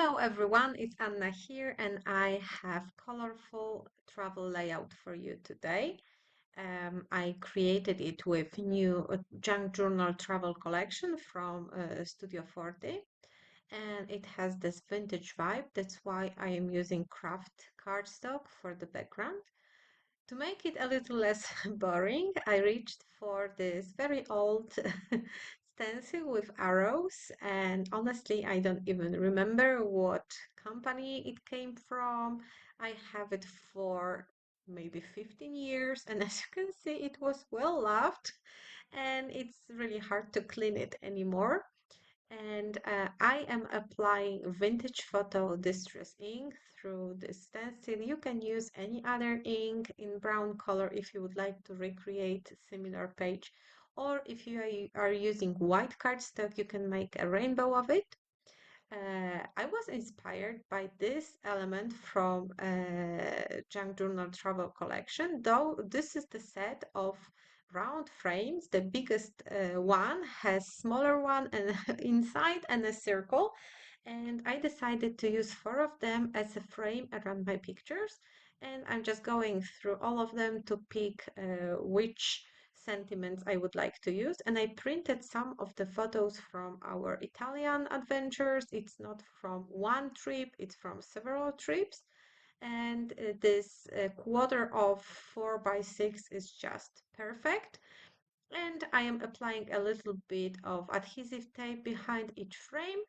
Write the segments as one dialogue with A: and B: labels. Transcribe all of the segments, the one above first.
A: Hello everyone, it's Anna here and I have colorful travel layout for you today. I created it with new junk journal travel collection from Studio Forte, and it has this vintage vibe. That's why I am using kraft cardstock for the background. To make it a little less boring, I reached for this very old stencil with arrows, and honestly, I don't even remember what company it came from. I have it for maybe 15 years, and as you can see, it was well loved, and it's really hard to clean it anymore. And I am applying vintage photo distress ink through this stencil. You can use any other ink in brown color if you would like to recreate a similar page, or if you are using white cardstock, you can make a rainbow of it. I was inspired by this element from Junk Journal Travel Collection, though this is the set of round frames. The biggest one has smaller one and inside and a circle. And I decided to use four of them as a frame around my pictures. And I'm just going through all of them to pick which sentiments I would like to use. And I printed some of the photos from our Italian adventures. It's not from one trip, it's from several trips. And this quarter of 4 by 6 is just perfect. And I am applying a little bit of adhesive tape behind each frame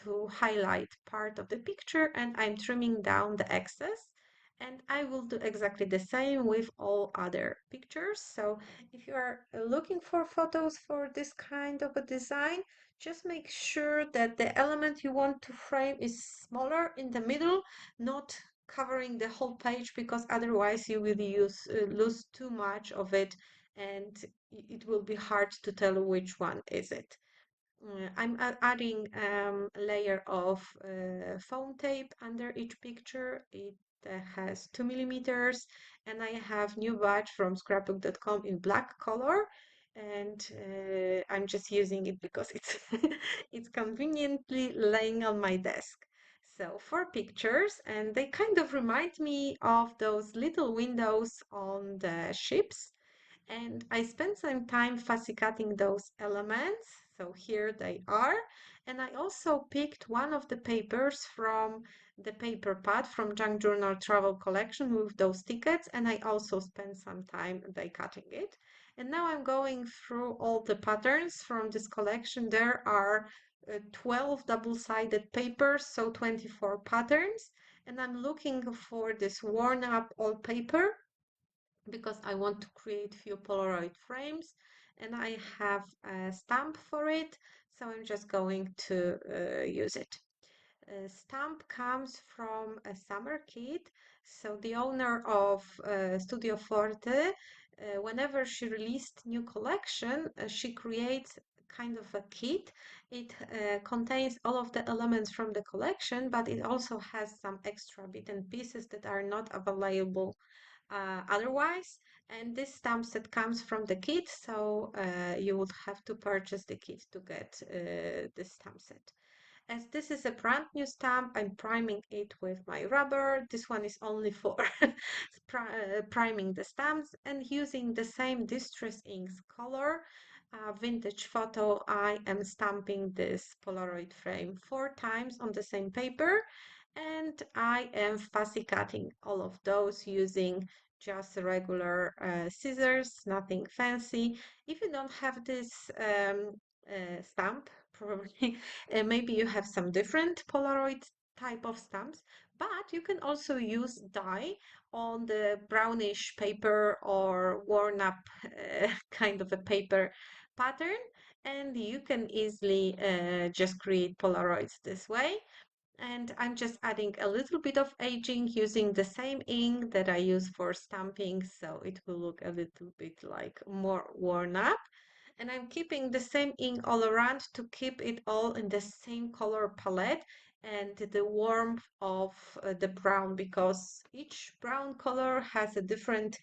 A: to highlight part of the picture, and I'm trimming down the excess. And I will do exactly the same with all other pictures. So if you are looking for photos for this kind of a design, just make sure that the element you want to frame is smaller in the middle, not covering the whole page, because otherwise you will lose too much of it and it will be hard to tell which one is it. I'm adding a layer of foam tape under each picture. It has 2 millimeters, and I have new batch from scrapbook.com in black color, and I'm just using it because it's it's conveniently laying on my desk. So 4 pictures, and they kind of remind me of those little windows on the ships, and I spent some time fussy cutting those elements. So here they are. And I also picked one of the papers from the paper pad from Junk Journal Travel Collection with those tickets. And I also spent some time die cutting it. And now I'm going through all the patterns from this collection. There are 12 double-sided papers, so 24 patterns. And I'm looking for this worn up old paper because I want to create few Polaroid frames, and I have a stamp for it, so I'm just going to use it. Stamp comes from a summer kit. So the owner of Studio Forte, whenever she released new collection, she creates kind of a kit. It contains all of the elements from the collection, but it also has some extra bit and pieces that are not available otherwise. And this stamp set comes from the kit, so you would have to purchase the kit to get this stamp set. As this is a brand new stamp, I'm priming it with my rubber. This one is only for priming the stamps, and using the same Distress Inks color, vintage photo, I am stamping this Polaroid frame 4 times on the same paper, and I am fussy cutting all of those using just regular scissors, nothing fancy. If you don't have this stamp, probably maybe you have some different Polaroid type of stamps, but you can also use dye on the brownish paper or worn up kind of a paper pattern, and you can easily just create Polaroids this way. And I'm just adding a little bit of aging using the same ink that I use for stamping, so it will look a little bit like more worn up. And I'm keeping the same ink all around to keep it all in the same color palette and the warmth of the brown, because each brown color has a different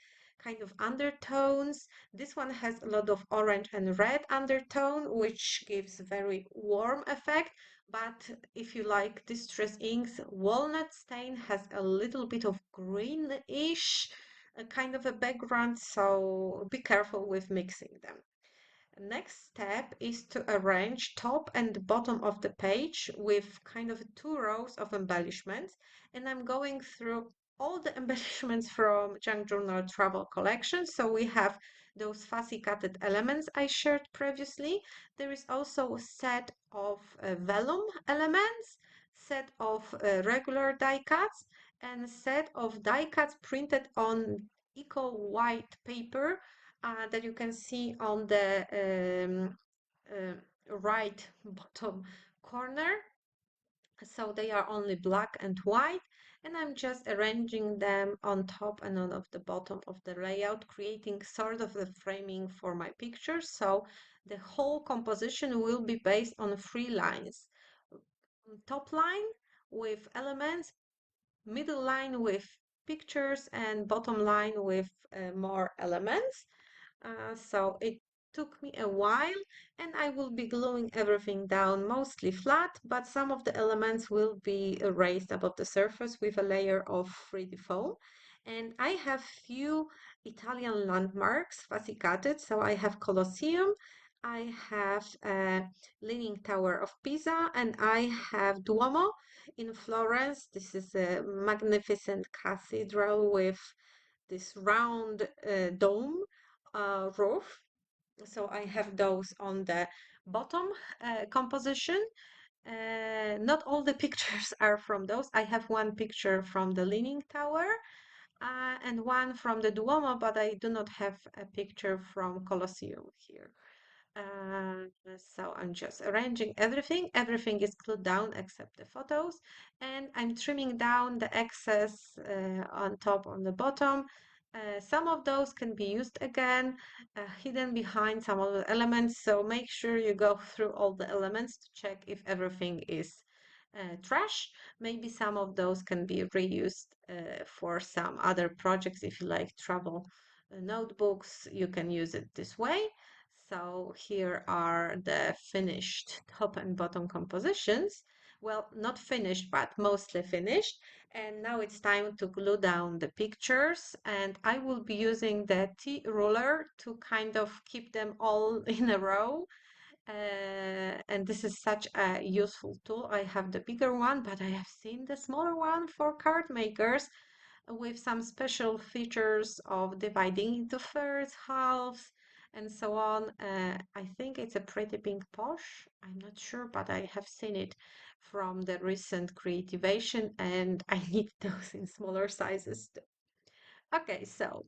A: kind of undertones. This one has a lot of orange and red undertone, which gives very warm effect, But if you like distress inks, walnut stain has a little bit of greenish kind of a background, so be careful with mixing them. Next step is to arrange top and bottom of the page with kind of 2 rows of embellishments. And I'm going through all the embellishments from Junk Journal Travel Collection. So we have those fussy cutted elements I shared previously. There is also a set of vellum elements, set of regular die cuts, and a set of die cuts printed on eco white paper that you can see on the right bottom corner. So they are only black and white, and I'm just arranging them on top and on of the bottom of the layout, creating sort of the framing for my pictures. So the whole composition will be based on 3 lines. Top line with elements, middle line with pictures, and bottom line with more elements. So it took me a while, and I will be gluing everything down mostly flat, but some of the elements will be raised above the surface with a layer of 3D foam. And I have few Italian landmarks fascicated. So I have Colosseum, I have Leaning Tower of Pisa, and I have Duomo in Florence. This is a magnificent cathedral with this round dome roof. So I have those on the bottom composition. Not all the pictures are from those. I have one picture from the Leaning Tower and one from the Duomo, but I do not have a picture from Colosseum here. Uh, so I'm just arranging everything. Everything is glued down except the photos, and I'm trimming down the excess on top, on the bottom. Some of those can be used again, hidden behind some of the elements. So make sure you go through all the elements to check if everything is trash. Maybe some of those can be reused for some other projects. If you like travel notebooks, you can use it this way. So here are the finished top and bottom compositions. Well, not finished, but mostly finished. And now it's time to glue down the pictures. And I will be using the T-ruler to kind of keep them all in a row. And this is such a useful tool. I have the bigger one, but I have seen the smaller one for card makers with some special features of dividing into thirds, halves, and so on. I think it's a pretty pink posh. I'm not sure, but I have seen it from the recent creativation, and I need those in smaller sizes too. Okay, so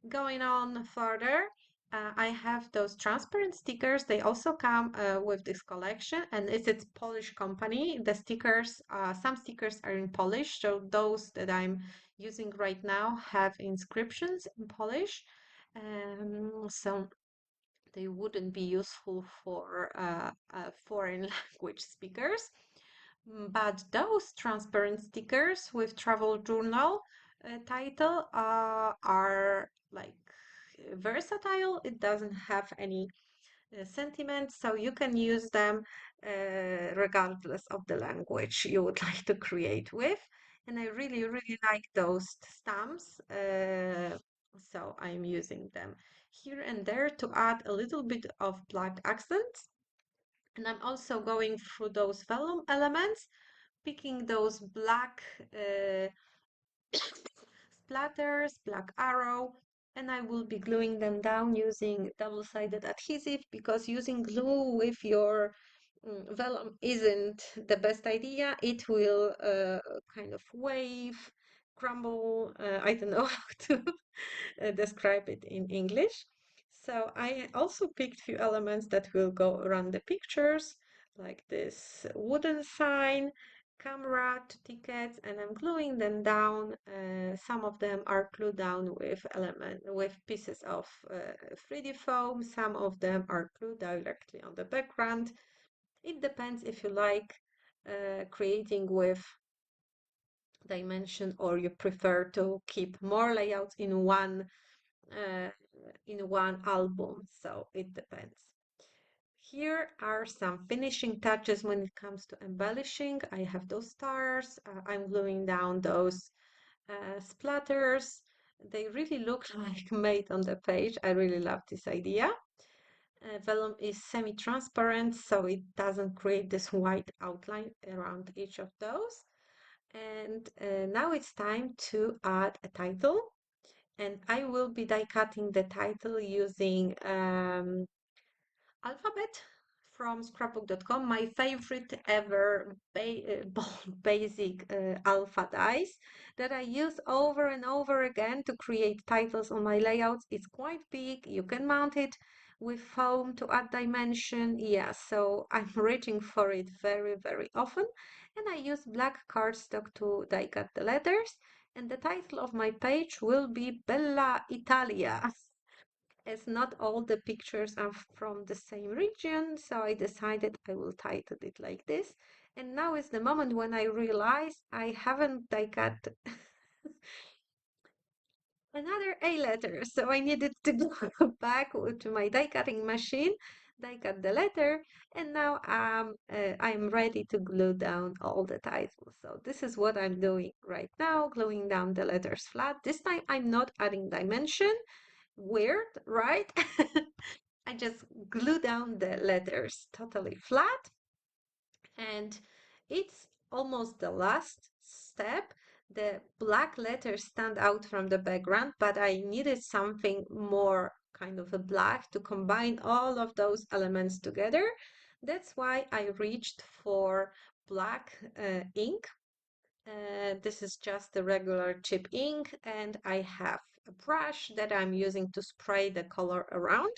A: going on further, I have those transparent stickers. They also come with this collection, and it's Polish company. The stickers, some stickers are in Polish, so those that I'm using right now have inscriptions in Polish. So they wouldn't be useful for foreign language speakers. But those transparent stickers with travel journal title are like versatile. It doesn't have any sentiment, so you can use them regardless of the language you would like to create with. And I really, really like those stamps, so I'm using them here and there to add a little bit of black accents. And I'm also going through those vellum elements, picking those black splatters, black arrow, and I will be gluing them down using double-sided adhesive, because using glue with your vellum isn't the best idea. It will kind of wave, crumble. I don't know how to describe it in English. So I also picked few elements that will go around the pictures, like this wooden sign, camera to tickets, and I'm gluing them down. Some of them are glued down with pieces of 3D foam. Some of them are glued directly on the background. It depends if you like creating with dimension, or you prefer to keep more layouts uh, in one album. So it depends. Here are some finishing touches when it comes to embellishing. I have those stars. I'm gluing down those splatters. They really look like made on the page. I really love this idea. Vellum is semi-transparent, so it doesn't create this white outline around each of those. And now it's time to add a title. And I will be die cutting the title using alphabet from scrapbook.com, my favorite ever basic alpha dies that I use over and over again to create titles on my layouts. It's quite big. You can mount it with foam to add dimension. Yeah, so I'm reaching for it very, very often. And I use black cardstock to die cut the letters. And the title of my page will be Bella Italia, as not all the pictures are from the same region, so I decided I will title it like this. And now is the moment when I realize I haven't die cut another A letter, so I needed to go back to my die cutting machine, die cut the letter, and now I'm ready to glue down all the titles. So this is what I'm doing right now, gluing down the letters flat. This time I'm not adding dimension. Weird, right? I just glue down the letters totally flat, and it's almost the last step. The black letters stand out from the background, but I needed something more kind of a black to combine all of those elements together. That's why I reached for black ink. This is just the regular chip ink, and I have a brush that I'm using to spray the color around.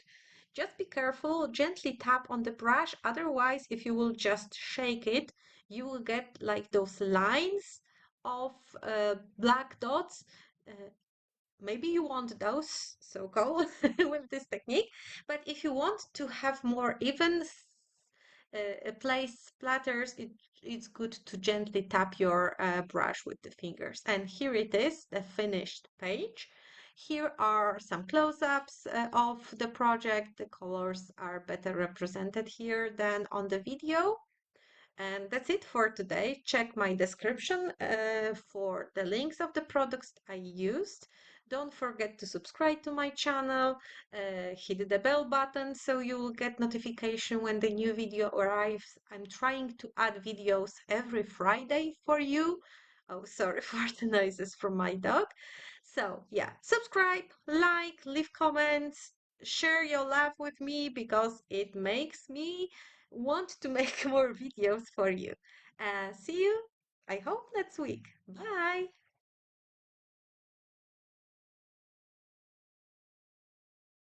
A: Just be careful, gently tap on the brush, otherwise if you will just shake it, you will get like those lines of black dots. Uh, Maybe you want those, so go with this technique. But if you want to have more even place splatters, it's good to gently tap your brush with the fingers. And here it is, the finished page. Here are some close-ups of the project. The colors are better represented here than on the video. And that's it for today. Check my description for the links of the products I used. Don't forget to subscribe to my channel, hit the bell button so you will get notification when the new video arrives. I'm trying to add videos every Friday for you. Oh, sorry for the noises from my dog. So yeah, subscribe, like, leave comments, share your love with me because it makes me want to make more videos for you. See you, I hope, next week. Bye!